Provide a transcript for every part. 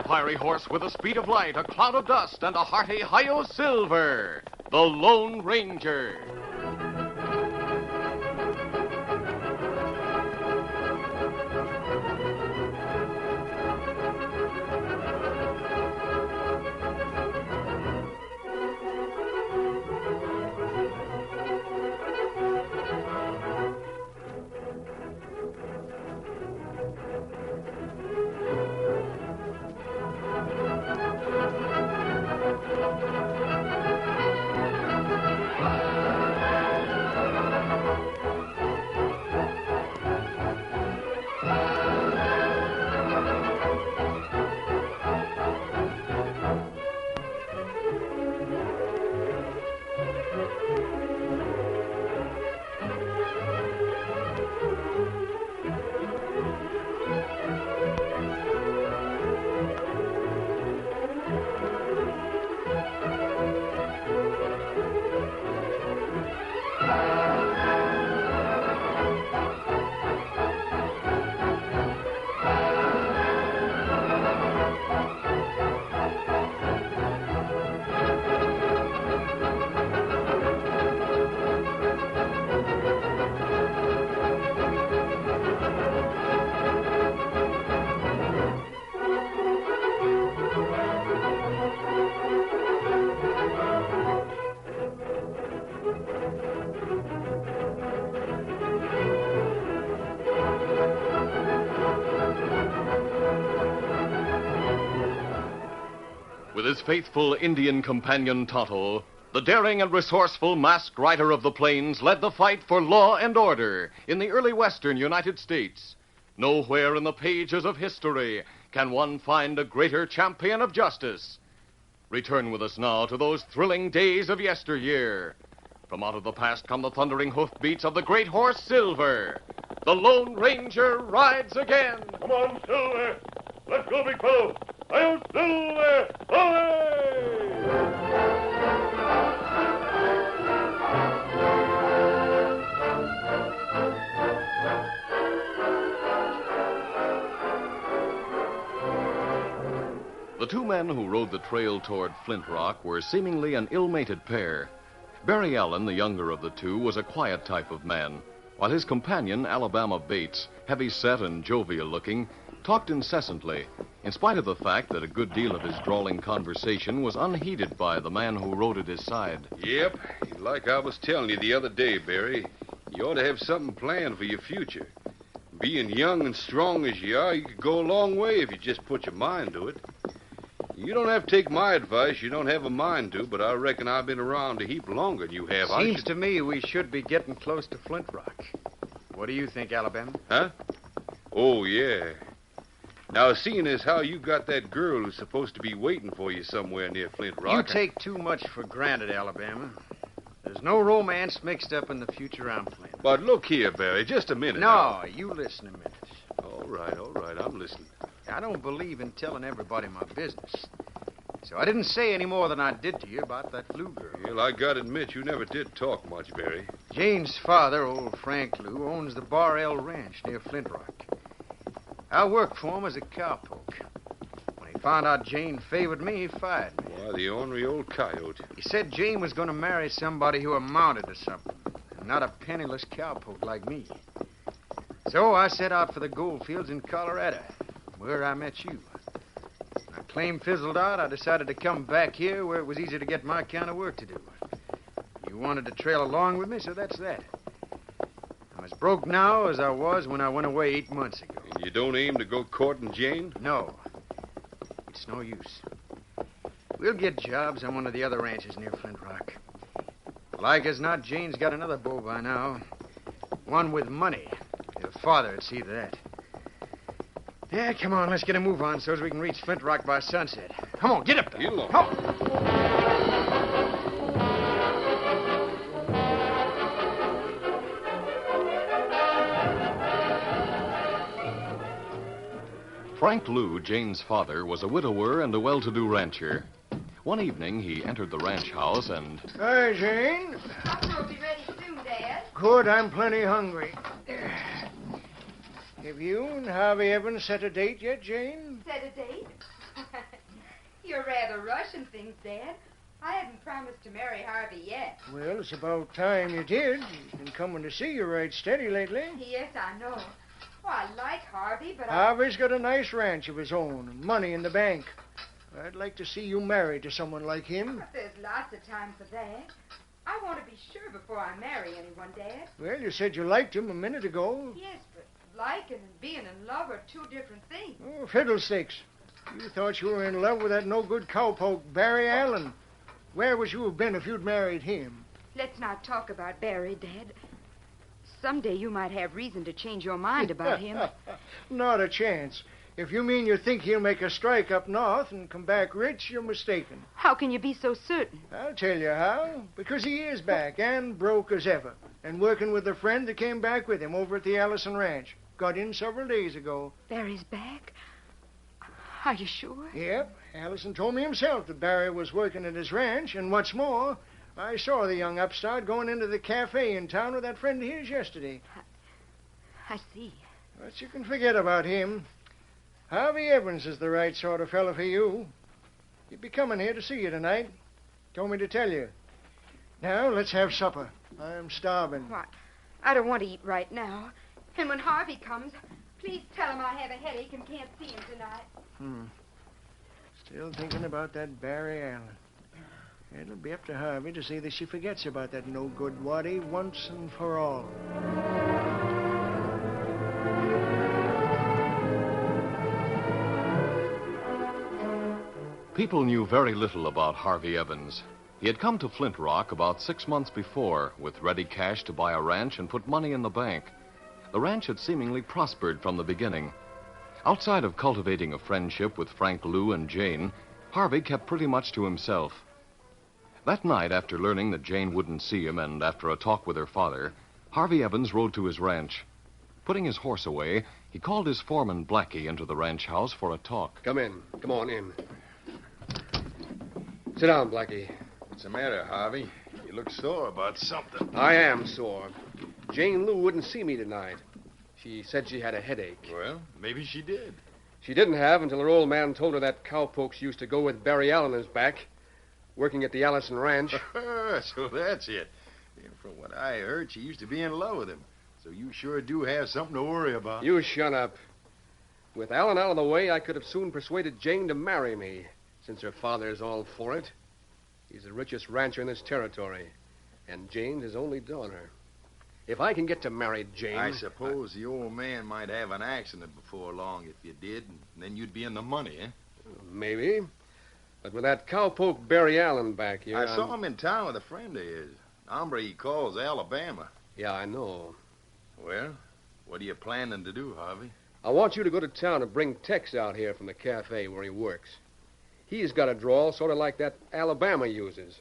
fiery horse with the speed of light, a cloud of dust, and a hearty hi-yo silver, the Lone Ranger. With his faithful Indian companion Tonto, the daring and resourceful masked rider of the plains led the fight for law and order in the early western United States. Nowhere in the pages of history can one find a greater champion of justice. Return with us now to those thrilling days of yesteryear. From out of the past come the thundering hoofbeats of the great horse Silver. The Lone Ranger rides again. Come on, Silver. Let's go, big fellow. I'll Silver! Away! The two men who rode the trail toward Flint Rock were seemingly an ill-mated pair. Barry Allen, the younger of the two, was a quiet type of man, while his companion, Alabama Bates, heavy-set and jovial-looking, talked incessantly, in spite of the fact that a good deal of his drawling conversation was unheeded by the man who rode at his side. Yep, like I was telling you the other day, Barry, you ought to have something planned for your future. Being young and strong as you are, you could go a long way if you just put your mind to it. You don't have to take my advice. You don't have a mind to, but I reckon I've been around a heap longer than you have. Seems to me we should be getting close to Flint Rock. What do you think, Alabama? Huh? Oh, yeah. Now, seeing as how you got that girl who's supposed to be waiting for you somewhere near Flint Rock... You take too much for granted, Alabama. There's no romance mixed up in the future I'm planning. But look here, Barry, just a minute. No, you listen a minute. All right, I'm listening. I don't believe in telling everybody my business. So I didn't say any more than I did to you about that Lou girl. Well, I gotta admit, you never did talk much, Barry. Jane's father, old Frank Lou, owns the Bar L Ranch near Flint Rock. I worked for him as a cowpoke. When he found out Jane favored me, he fired me. Why, the ornery old coyote. He said Jane was going to marry somebody who amounted to something, and not a penniless cowpoke like me. So I set out for the gold fields in Colorado, where I met you. When my claim fizzled out, I decided to come back here where it was easy to get my kind of work to do. You wanted to trail along with me, so that's that. I'm as broke now as I was when I went away 8 months ago. And you don't aim to go courting Jane? No. It's no use. We'll get jobs on one of the other ranches near Flint Rock. Like as not, Jane's got another beau by now. One with money. Her father would see to that. Yeah, come on, let's get a move on so as we can reach Flint Rock by sunset. Come on, get up there. Get along. Come on. Frank Lou, Jane's father, was a widower and a well-to-do rancher. One evening, he entered the ranch house and... Hi, Jane. Supper will be ready soon, Dad. Good, I'm plenty hungry. Have you and Harvey Evans set a date yet, Jane? Set a date? You're rather rushing things, Dad. I haven't promised to marry Harvey yet. Well, it's about time you did. He's been coming to see you right steady lately. Yes, I know. Oh, I like Harvey, but Harvey's got a nice ranch of his own and money in the bank. I'd like to see you married to someone like him. But there's lots of time for that. I want to be sure before I marry anyone, Dad. Well, you said you liked him a minute ago. Yes, but liking and being in love are two different things. Oh, fiddlesticks. You thought you were in love with that no-good cowpoke, Barry Allen. Where would you have been if you'd married him? Let's not talk about Barry, Dad. Someday you might have reason to change your mind about him. Not a chance. If you mean you think he'll make a strike up north and come back rich, you're mistaken. How can you be so certain? I'll tell you how. Because he is back and broke as ever. And working with a friend that came back with him over at the Allison Ranch. Got in several days ago. Barry's back? Are you sure? Yep. Allison told me himself that Barry was working at his ranch. And what's more, I saw the young upstart going into the cafe in town with that friend of his yesterday. I see. But you can forget about him. Harvey Evans is the right sort of fellow for you. He'd be coming here to see you tonight. Told me to tell you. Now, let's have supper. I'm starving. What? I don't want to eat right now. And when Harvey comes, please tell him I have a headache and can't see him tonight. Still thinking about that Barry Allen. It'll be up to Harvey to see that she forgets about that no-good Waddy once and for all. People knew very little about Harvey Evans. He had come to Flint Rock about 6 months before with ready cash to buy a ranch and put money in the bank. The ranch had seemingly prospered from the beginning. Outside of cultivating a friendship with Frank Lou and Jane, Harvey kept pretty much to himself. That night, after learning that Jane wouldn't see him and after a talk with her father, Harvey Evans rode to his ranch. Putting his horse away, he called his foreman Blackie into the ranch house for a talk. Come in. Come on in. Sit down, Blackie. What's the matter, Harvey? You look sore about something. I am sore. Jane Lou wouldn't see me tonight. She said she had a headache. Well, maybe she did. She didn't have until her old man told her that cowpokes used to go with Barry Allen in his back, working at the Allison Ranch. So that's it. And from what I heard, she used to be in love with him. So you sure do have something to worry about. You shut up. With Allen out of the way, I could have soon persuaded Jane to marry me, since her father's all for it. He's the richest rancher in this territory, and Jane's his only daughter. If I can get to marry Jane... I suppose the old man might have an accident before long if you did, and then you'd be in the money, eh? Maybe. But with that cowpoke Barry Allen back here... I saw him in town with a friend of his. Hombre he calls Alabama. Yeah, I know. Well, what are you planning to do, Harvey? I want you to go to town and bring Tex out here from the cafe where he works. He's got a drawl sort of like that Alabama uses.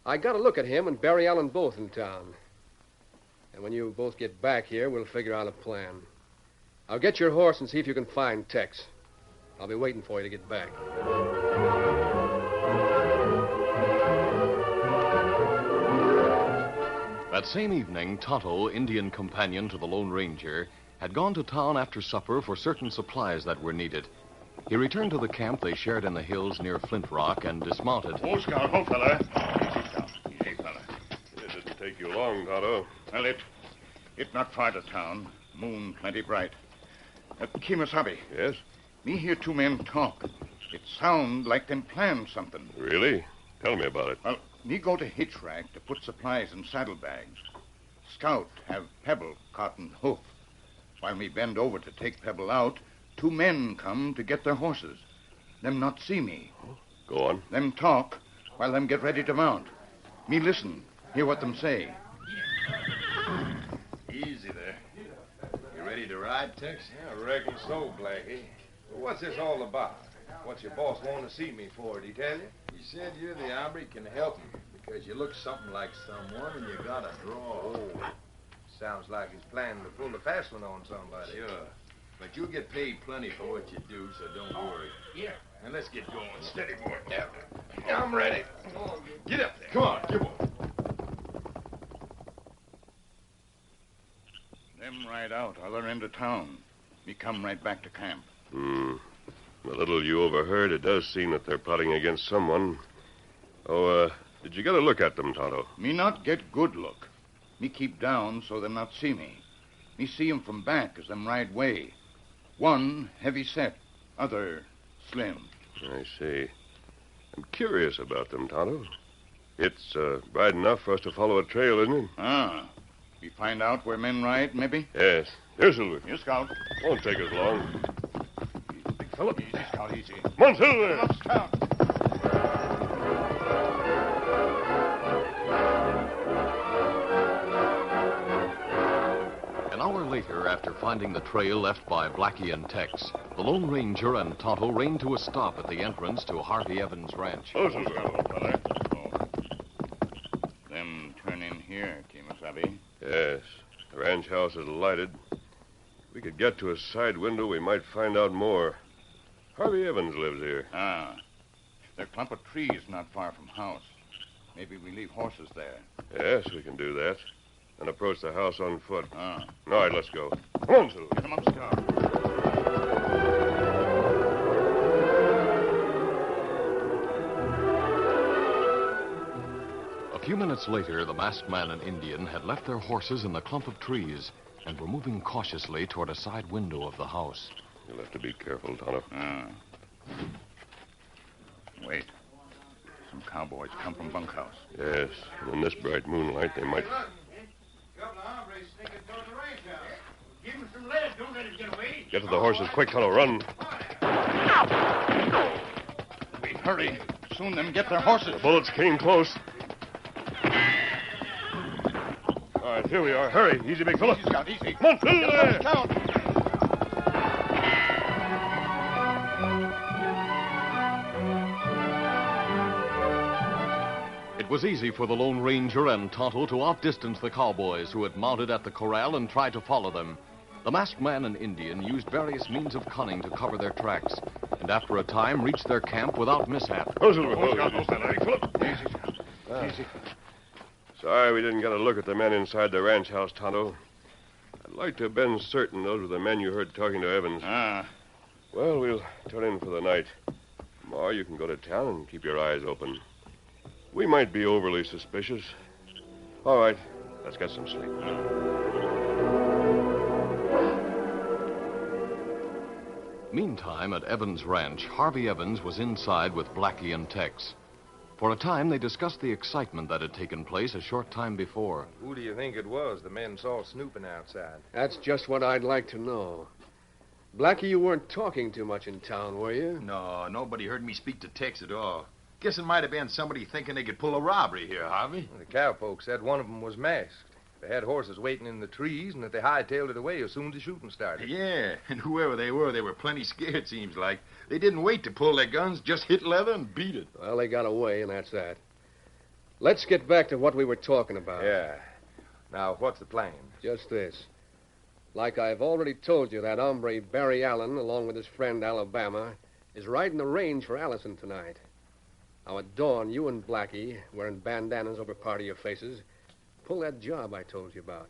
I got to look at him and Barry Allen both in town. And when you both get back here, we'll figure out a plan. I'll get your horse and see if you can find Tex. I'll be waiting for you to get back. That same evening, Tonto, Indian companion to the Lone Ranger, had gone to town after supper for certain supplies that were needed. He returned to the camp they shared in the hills near Flint Rock and dismounted. Oh, Scout, ho, fella. Easy, Scout. Easy, fella. It didn't take you long, Tonto. Well, it not far to town. Moon plenty bright. Kemosabe. Yes? Me hear two men talk. It sound like them plan something. Really? Tell me about it. Well, me go to hitch rack to put supplies in saddlebags. Scout have Pebble cotton hoof. While me bend over to take Pebble out, two men come to get their horses. Them not see me. Go on. Them talk while them get ready to mount. Me listen, hear what them say. Easy there. You ready to ride, Tex? Yeah, I reckon so, Blackie. Well, what's this all about? What's your boss want to see me for, did he tell you? He said you're the hombre can help him because you look something like someone and you got a draw. Oh, sounds like he's planning to pull a fast one on somebody. Sure. But you'll get paid plenty for what you do, so don't worry. Yeah. And let's get going. Steady, boy. Yeah, I'm ready. Get up there. Come on, get on. Them ride out other end of town. Me come right back to camp. The little you overheard, it does seem that they're plotting against someone. Oh, did you get a look at them, Tonto? Me not get good look. Me keep down so them not see me. Me see 'em from back as them ride way. One heavy set, other slim. I see. I'm curious about them, Tonto. It's bright enough for us to follow a trail, isn't it? Ah. We find out where men ride, maybe? Yes. Here, Silver. Here, Scout. Won't take us long. Big fella. Easy, Scout, easy. Come on, Silver. Come on, Scout. An hour later, after finding the trail left by Blackie and Tex, the Lone Ranger and Tonto reined to a stop at the entrance to Harvey Evans' ranch. Oh, Silver, old fella. Them turn in here, Kemosabe. Yes. The ranch house is lighted. If we could get to a side window, we might find out more. Harvey Evans lives here. Ah. There are a clump of trees not far from house. Maybe we leave horses there. Yes, we can do that. And approach the house on foot. Ah. All right, let's go. Come on, Silver. Get them up, Scout. A few minutes later, the masked man and Indian had left their horses in the clump of trees and were moving cautiously toward a side window of the house. You'll have to be careful, Tonto. Ah. Wait. Some cowboys come from bunkhouse. Yes, and in this bright moonlight, they might... Couple of hombres sneaking toward the ranch house. Give him some lead. Don't let him get away. Get to the horses quick, Tonto. Run. Wait, hurry. Soon them get their horses. The bullets came close. All right, here we are. Hurry. Easy, big fella. Easy, Scout, easy. Come on, through there. Scout. It was easy for the Lone Ranger and Tonto to outdistance the cowboys who had mounted at the corral and tried to follow them. The masked man and Indian used various means of cunning to cover their tracks, and after a time reached their camp without mishap. Oh, Silver. Big fella. Easy, Scout. Easy. Sorry we didn't get a look at the men inside the ranch house, Tonto. I'd like to have been certain those were the men you heard talking to Evans. Ah. Well, we'll turn in for the night. Tomorrow you can go to town and keep your eyes open. We might be overly suspicious. All right, let's get some sleep. Meantime, at Evans' ranch, Harvey Evans was inside with Blackie and Tex. For a time, they discussed the excitement that had taken place a short time before. Who do you think it was the men saw snooping outside? That's just what I'd like to know. Blackie, you weren't talking too much in town, were you? No, nobody heard me speak to Tex at all. Guess it might have been somebody thinking they could pull a robbery here, Harvey. The cowpoke said one of them was masked. They had horses waiting in the trees and that they hightailed it away as soon as the shooting started. Yeah, and whoever they were plenty scared, seems like. They didn't wait to pull their guns, just hit leather and beat it. Well, they got away, and that's that. Let's get back to what we were talking about. Yeah. Now, what's the plan? Just this. Like I've already told you, that hombre Barry Allen, along with his friend Alabama, is riding the range for Allison tonight. Now, at dawn, you and Blackie, wearing bandanas over part of your faces, pull that job I told you about.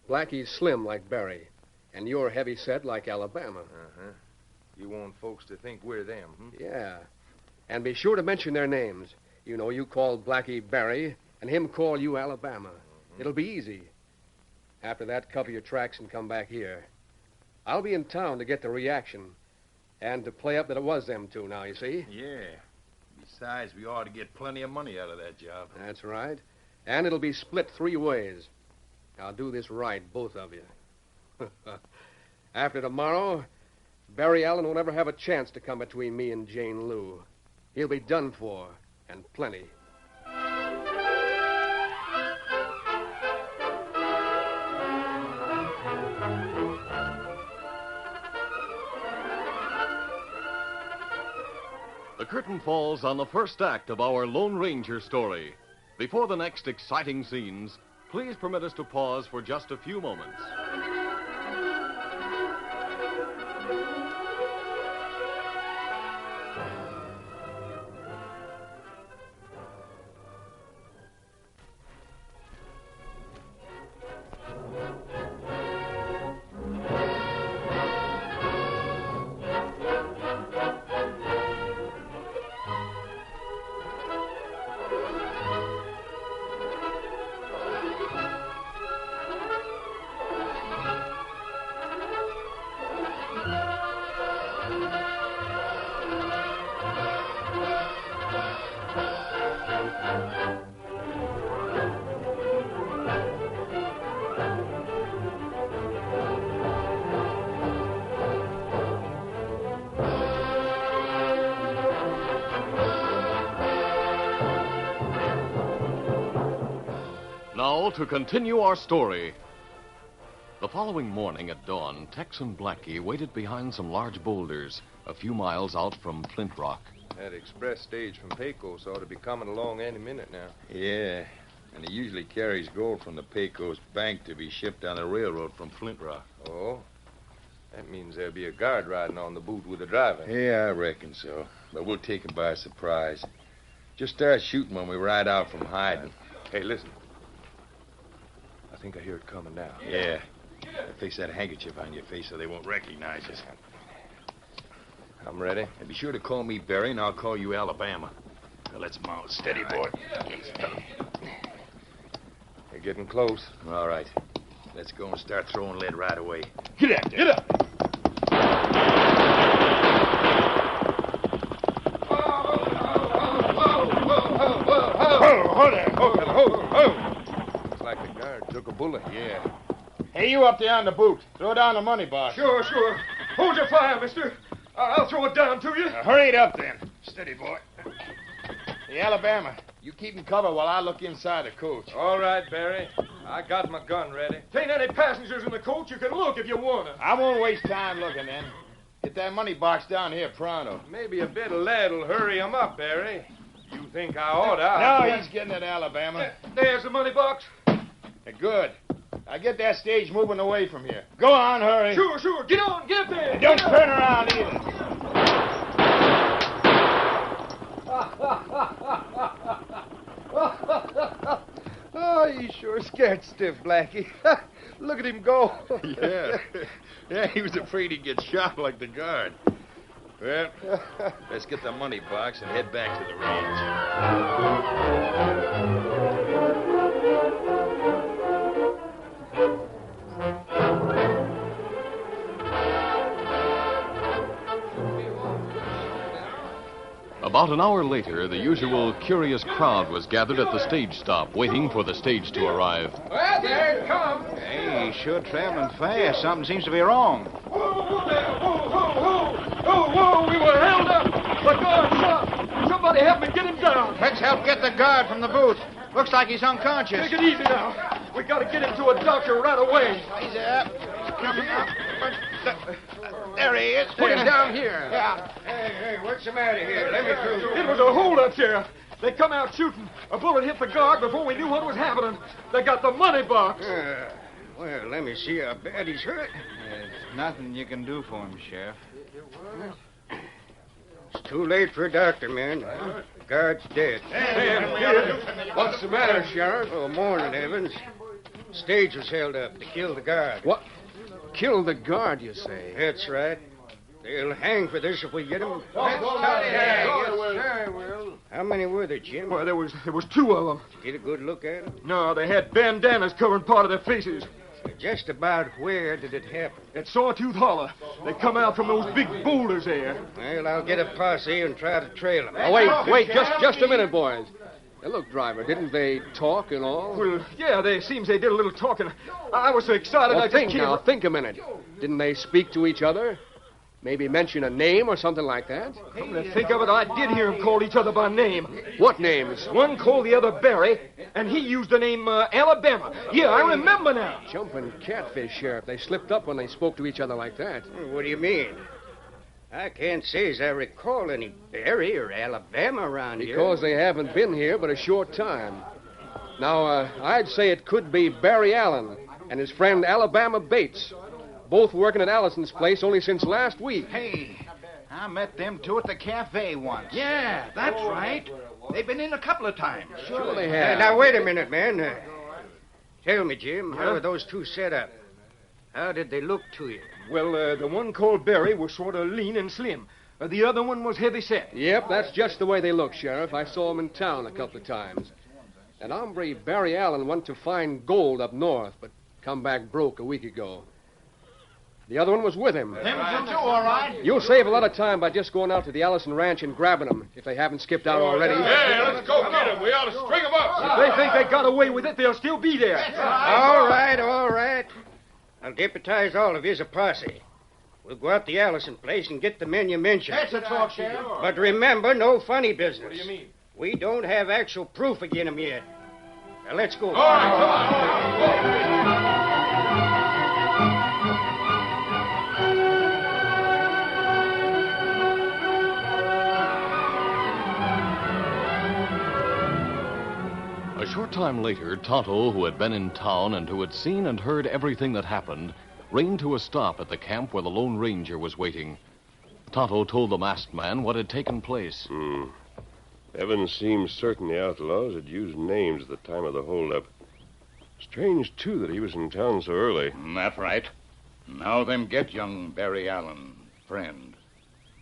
Blackie's slim like Barry, and you're heavy set like Alabama. Uh-huh. You want folks to think we're them, Yeah. And be sure to mention their names. You know, you call Blackie Barry, and him call you Alabama. It'll be easy. After that, cover your tracks and come back here. I'll be in town to get the reaction, and to play up that it was them two now, you see? Yeah. Besides, we ought to get plenty of money out of that job. That's right. And it'll be split 3 ways. Now, do this right, both of you. After tomorrow, Barry Allen won't ever have a chance to come between me and Jane Lou. He'll be done for, and plenty. The curtain falls on the first act of our Lone Ranger story. Before the next exciting scenes, please permit us to pause for just a few moments. now to continue our story. The following morning at dawn, Tex and Blackie waited behind some large boulders a few miles out from Flint Rock. That express stage from Pecos ought to be coming along any minute now. Yeah, and he usually carries gold from the Pecos bank to be shipped on the railroad from Flint Rock. Oh, that means there'll be a guard riding on the boot with the driver. Yeah, I reckon so. But we'll take him by surprise. Just start shooting when we ride out from hiding. Hey, listen. I think I hear it coming now. Yeah. Face that handkerchief on your face so they won't recognize us. I'm ready. And be sure to call me Barry, and I'll call you Alabama. Now, let's mount. Steady, boy. You're getting close. All right. Let's go and start throwing lead right away. Get up! Get up! Hold there. Looks like the guard took a bullet. Yeah. Hey, you up there on the boot. Throw down the money box. Sure. Hold your fire, mister. I'll throw it down to you. Hurry it up, then. Steady, boy. Hey, Alabama, you keep in cover while I look inside the coach. All right, Barry. I got my gun ready. There ain't any passengers in the coach. You can look if you want to. I won't waste time looking, then. Get that money box down here pronto. Maybe a bit of lead will hurry him up, Barry. You think I ought to? No, he's getting it, Alabama. There's the money box. Good. Now get that stage moving away from here. Go on, hurry. Sure. Get on. Get up there. And don't turn around either. Oh, he's sure scared stiff, Blackie. Look at him go. Yeah, he was afraid he'd get shot like the guard. Well, let's get the money box and head back to the ranch. About an hour later, the usual curious crowd was gathered at the stage stop, waiting for the stage to arrive. Well, there it comes. Hey, he's sure traveling fast. Something seems to be wrong. Whoa, we were held up. The guard shot. Somebody help me get him down. Let's help get the guard from the boot. Looks like he's unconscious. Take it easy now. We got to get him to a doctor right away. He's up. Coming up. There he is. Put him down here. Yeah. Hey, what's the matter here? Let me through. It was a holdup, Sheriff. They come out shooting. A bullet hit the guard before we knew what was happening. They got the money box. Well, let me see how bad he's hurt. There's nothing you can do for him, Sheriff. It's too late for a doctor, man. The guard's dead. What's the matter, Sheriff? Oh, morning, Evans. Stage was held up to kill the guard. What? Kill the guard, you say? That's right. They'll hang for this if we get him. How many were there, Jim? Well, there was two of them. Did you get a good look at them? No, they had bandanas covering part of their faces. Just about where did it happen? At Sawtooth Hollow. They come out from those big boulders there. Well, I'll get a posse and try to trail them. Oh, wait, just a minute, boys. Now, look, driver, didn't they talk and all? Well, yeah, seems they did a little talking. I was so excited I just can't... Think a minute. Didn't they speak to each other? Maybe mention a name or something like that? Come to think of it, I did hear them call each other by name. What names? One called the other Barry, and he used the name Alabama. Yeah, I remember now. Jumping catfish, Sheriff. They slipped up when they spoke to each other like that. What do you mean? I can't say as I recall any Barry or Alabama around here. Because they haven't been here but a short time. Now, I'd say it could be Barry Allen and his friend Alabama Bates. Both working at Allison's place only since last week. Hey, I met them two at the cafe once. Yeah, that's right. They've been in a couple of times. Sure they have. Now, wait a minute, man. Tell me, Jim, how were those two set up? How did they look to you? Well, the one called Barry was sort of lean and slim. The other one was heavy set. Yep, that's just the way they look, Sheriff. I saw them in town a couple of times. That hombre, Barry Allen, went to find gold up north, but come back broke a week ago. The other one was with him. Them two, all right. You'll save a lot of time by just going out to the Allison Ranch and grabbing them, if they haven't skipped out already. Hey, let's go get them. We ought to string them up. If they think they got away with it, they'll still be there. All right. I'll deputize all of you as a posse. We'll go out to the Allison place and get the men you mentioned. That's a talk, Sheriff. But remember, no funny business. What do you mean? We don't have actual proof against them yet. Now, let's go. All right, come on. A short time later, Tonto, who had been in town and who had seen and heard everything that happened, reined to a stop at the camp where the Lone Ranger was waiting. Tonto told the masked man what had taken place. Evans seemed certain the outlaws had used names at the time of the holdup. Strange, too, that he was in town so early. That's right. Now them get young Barry Allen, friend.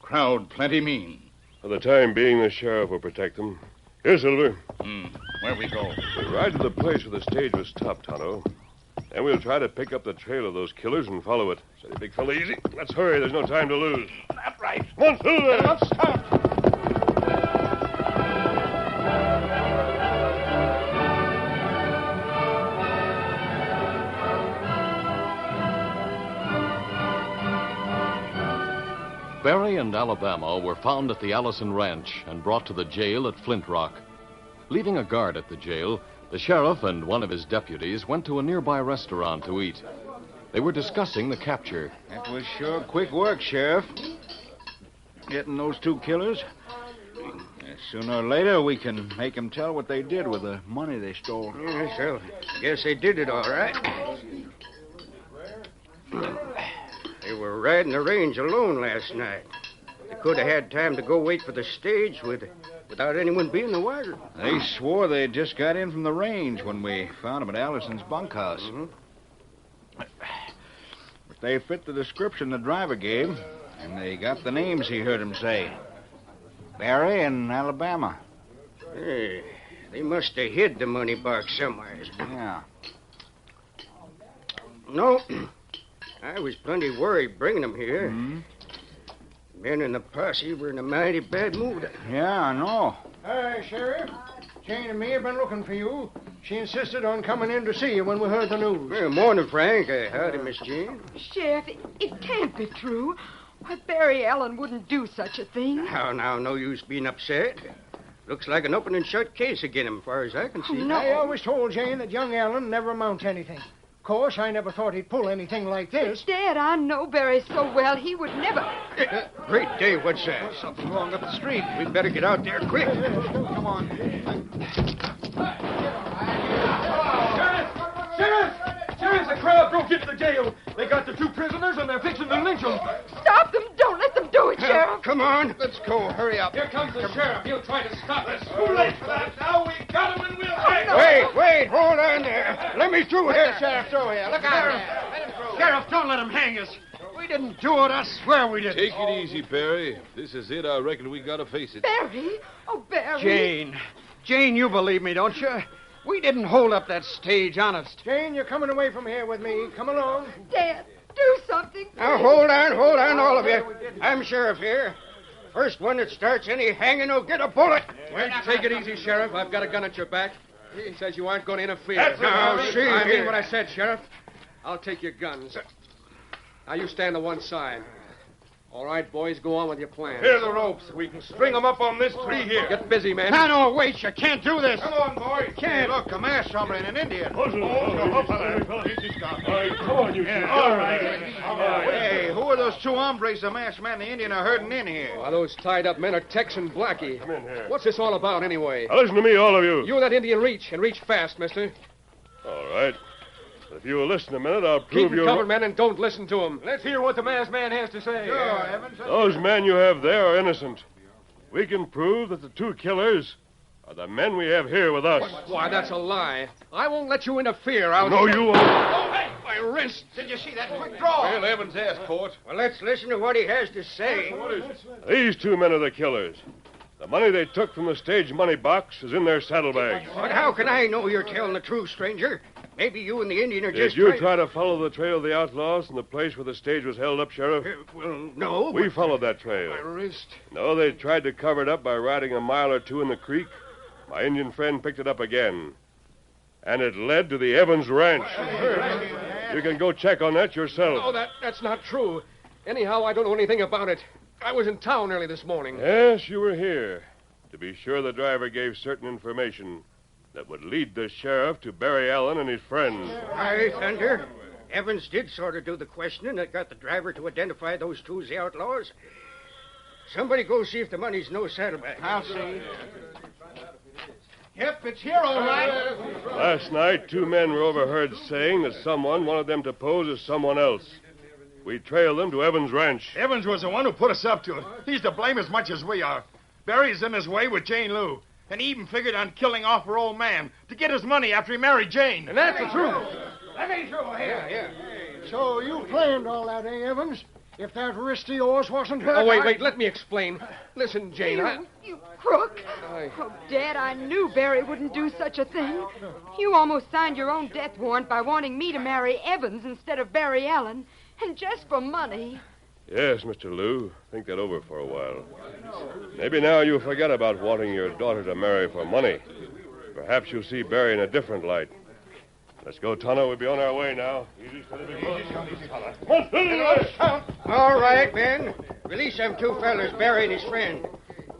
Crowd plenty mean. For the time being, the sheriff will protect them. Here, Silver. Where we go? We'll ride to the place where the stage was stopped, Tonto. Then we'll try to pick up the trail of those killers and follow it. Steady, big fella, easy. Let's hurry. There's no time to lose. That's right. Come on, Silver. Let's start. Barry and Alabama were found at the Allison Ranch and brought to the jail at Flint Rock. Leaving a guard at the jail, the sheriff and one of his deputies went to a nearby restaurant to eat. They were discussing the capture. That was sure quick work, Sheriff. Getting those two killers. Sooner or later, we can make them tell what they did with the money they stole. Yes, well, I guess they did it all right. They were riding the range alone last night. They could have had time to go wait for the stage without anyone being the wiser. They swore they just got in from the range when we found them at Allison's bunkhouse. But they fit the description the driver gave, and they got the names he heard him say. Barry and Alabama. Hey, they must have hid the money box somewhere. Yeah. No, I was plenty worried bringing them here. Men in the posse were in a mighty bad mood. Yeah, I know. Hi, Sheriff. Jane and me have been looking for you. She insisted on coming in to see you when we heard the news. Well, morning, Frank. Howdy, Miss Jane. Sheriff, it can't be true. Why, Barry Allen wouldn't do such a thing. Now, no use being upset. Looks like an open and shut case again him, as far as I can see. No. I always told Jane that young Allen never amounts to anything. Of course, I never thought he'd pull anything like this. Dad, I know Barry so well, he would never... Great day, what's that? Something wrong up the street. We'd better get out there quick. Come on. Sheriff, the crowd broke into the jail. They got the two prisoners, and they're fixing to lynch them. Stop them! Don't let them do it, Sheriff! Come on, let's go. Hurry up. Here comes the sheriff. He'll try to stop us. Too late for that. Now we got him, and we'll hang him. Wait, hold on there. Let me through here. Sheriff, through here. Look out there. Let him through. Sheriff, don't let him hang us. We didn't do it. I swear we didn't. Take it easy, Barry. If this is it, I reckon we gotta face it. Barry? Oh, Barry. Jane, you believe me, don't you? We didn't hold up that stage, honest. Jane, you're coming away from here with me. Come along. Dad, do something. Now, hold on, all of you. I'm sheriff here. First one that starts any hanging will get a bullet. Wait, take it easy, Sheriff. I've got a gun at your back. He says you aren't going to interfere. That's it, Now, Barry. see I here. mean what I said, Sheriff. I'll take your guns. Now, you stand to one side. All right, boys, go on with your plan. Here are the ropes. We can string them up on this tree here. Get busy, man. No, wait. You can't do this. Come on, boy. Can't. Look, a masked hombre and an Indian. Come on, you two. All right. Hey, who are those two hombres the masked man and the Indian are herding in here? Why, those tied-up men are Tex and Blackie. Come in here. What's this all about, anyway? Now listen to me, all of you. You and that Indian reach, and reach fast, mister. All right. If you will listen a minute, I'll Keep prove him you're... covered, men, and don't listen to him. Let's hear what the masked man has to say. Those men you have there are innocent. We can prove that the two killers are the men we have here with us. Why, that's a lie. I won't let you interfere. No, you won't. My wrist. Did you see that quick draw? Well, Evans asked for it. Well, let's listen to what he has to say. These two men are the killers. The money they took from the stage money box is in their saddlebags. But how can I know you're telling the truth, stranger? Maybe you and the Indian are Did just you try to follow the trail of the outlaws from the place where the stage was held up, Sheriff? Well, no. We followed that trail. My wrist. No, they tried to cover it up by riding a mile or two in the creek. My Indian friend picked it up again. And it led to the Evans Ranch. You can go check on that yourself. Oh, that's not true. Anyhow, I don't know anything about it. I was in town early this morning. Yes, you were here. To be sure, the driver gave certain information. that would lead the sheriff to Barry Allen and his friends. Aye, Thunder. Evans did sort of do the questioning that got the driver to identify those two as the outlaws. Somebody go see if the money's no saddlebag. I'll see. Yep, it's here, all right. Last night, 2 men were overheard saying that someone wanted them to pose as someone else. We trailed them to Evans' ranch. Evans was the one who put us up to it. He's to blame as much as we are. Barry's in his way with Jane Lou. And he even figured on killing off her old man to get his money after he married Jane. And that's the truth. Let me through here. Yeah. So you planned all that, eh, Evans? If that wrist of yours wasn't hurt... Oh, wait, let me explain. Listen, Jane, You crook. Oh, Dad, I knew Barry wouldn't do such a thing. You almost signed your own death warrant by wanting me to marry Evans instead of Barry Allen, and just for money. Yes, Mr. Lou. Think that over for a while. Maybe now you'll forget about wanting your daughter to marry for money. Perhaps you'll see Barry in a different light. Let's go, Tonto. We'll be on our way now. Easy, All right, Ben. Release them 2 fellas, Barry and his friend.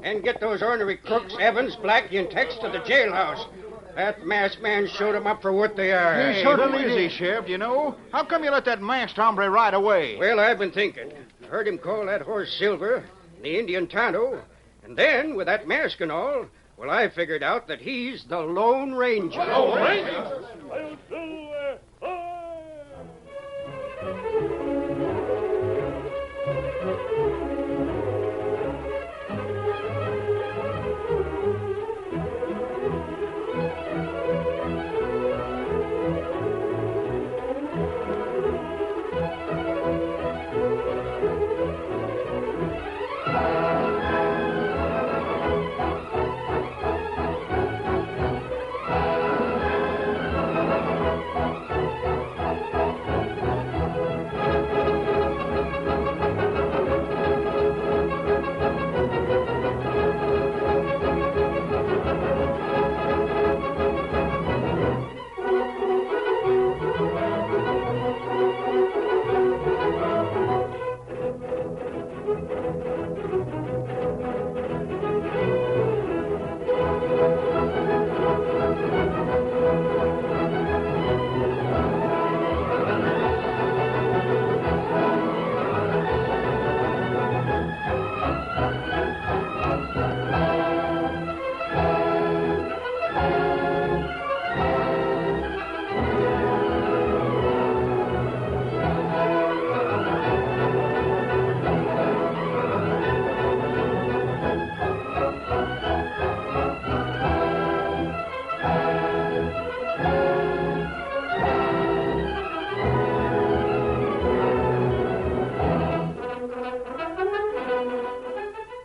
And get those ornery crooks, Evans, Blackie, and Tex, to the jailhouse. That masked man showed them up for what they are. Hey, easy, Sheriff, you know. How come you let that masked hombre ride away? Well, I've been thinking. Heard him call that horse Silver, the Indian Tonto. And then, with that mask and all, well, I figured out that he's the Lone Ranger. Lone Ranger?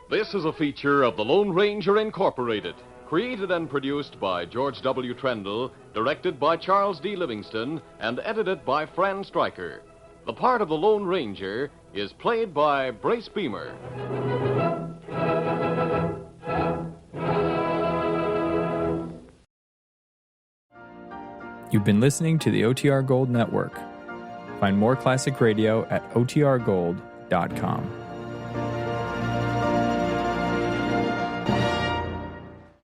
This is a feature of the Lone Ranger Incorporated, created and produced by George W. Trendle, directed by Charles D. Livingston, and edited by Fran Stryker. The part of the Lone Ranger is played by Brace Beamer. You've been listening to the OTR Gold Network. Find more classic radio at otrgold.com.